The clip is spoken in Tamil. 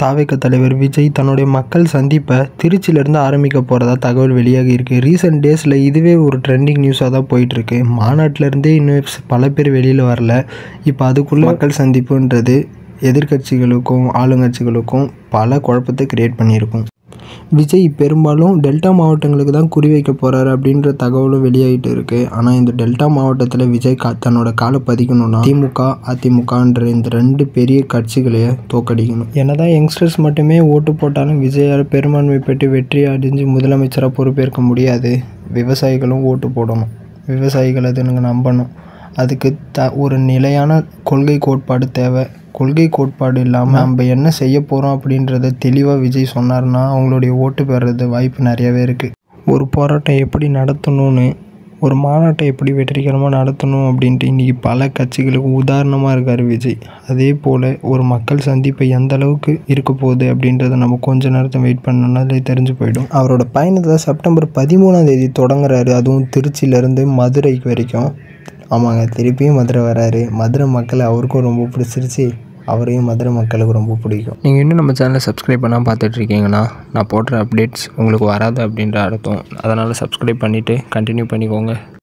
தாவேக தலைவர் விஜய் தன்னுடைய மக்கள் சந்திப்பை திருச்சியிலேருந்து ஆரம்பிக்க போகிறதா தகவல் வெளியாகி இருக்குது. ரீசெண்ட் டேஸில் இதுவே ஒரு ட்ரெண்டிங் நியூஸாக தான் போயிட்டுருக்கு. மாநாட்டிலேருந்தே இன்னும் பல பேர் வெளியில் வரல. இப்போ அதுக்குள்ளே மக்கள் சந்திப்புன்றது எதிர்கட்சிகளுக்கும் ஆளுங்கட்சிகளுக்கும் பல குழப்பத்தை கிரியேட் பண்ணியிருக்கும். விஜய் பெரும்பாலும் டெல்டா மாவட்டங்களுக்கு தான் குறிவைக்க போகிறாரு அப்படின்ற தகவலும் வெளியாகிட்டு இருக்குது. ஆனால் இந்த டெல்டா மாவட்டத்தில் விஜய் தன்னோட காலை பதிக்கணும்னா திமுக அதிமுகன்ற இந்த 2 பெரிய கட்சிகளையே தோக்கடிக்கணும். என்னதான் யங்ஸ்டர்ஸ் மட்டுமே ஓட்டு போட்டாலும் விஜயால் பெரும்பான்மை பெற்று வெற்றி அடைஞ்சு முதலமைச்சராக பொறுப்பேற்க முடியாது. விவசாயிகளும் ஓட்டு போடணும். விவசாயிகள் அதுங்க நம்பணும். அதுக்கு ஒரு நிலையான கொள்கை கோட்பாடு தேவை. கொள்கை கோட்பாடு இல்லாமல் நம்ம என்ன செய்ய போகிறோம் அப்படின்றத தெளிவாக விஜய் சொன்னார்னா அவங்களுடைய ஓட்டு பெறுறது வாய்ப்பு நிறையவே இருக்குது. ஒரு போராட்டம் எப்படி நடத்தணும்னு, ஒரு மாநாட்டை எப்படி வெற்றிகரமாக நடத்தணும் அப்படின்ட்டு இன்றைக்கி பல கட்சிகளுக்கு உதாரணமாக இருக்கார் விஜய். அதே போல் ஒரு மக்கள் சந்திப்பை எந்த அளவுக்கு இருக்க போகுது அப்படின்றத நம்ம கொஞ்ச நேரத்தை வெயிட் பண்ணோம்னா அது தெரிஞ்சு போயிடும். அவரோட பயணத்தை செப்டம்பர் 13ஆம் தேதி தொடங்குறாரு. அதுவும் திருச்சியிலேருந்து மதுரைக்கு வரைக்கும். ஆமாங்க, திருப்பியும் மதுரை வராரு. மதுரை மக்களை அவருக்கும் ரொம்ப பிடிச்சிருச்சு. அவரையும் மதுரை மக்களுக்கு ரொம்ப பிடிக்கும். நீங்கள் இன்னும் நம்ம சேனலை சப்ஸ்கிரைப் பண்ணால் பார்த்துட்ருக்கீங்கன்னா நான் போடுற அப்டேட்ஸ் உங்களுக்கு வராது அப்படின்ற அர்த்தம். அதனால் சப்ஸ்கிரைப் பண்ணிவிட்டு கண்டினியூ பண்ணிக்கோங்க.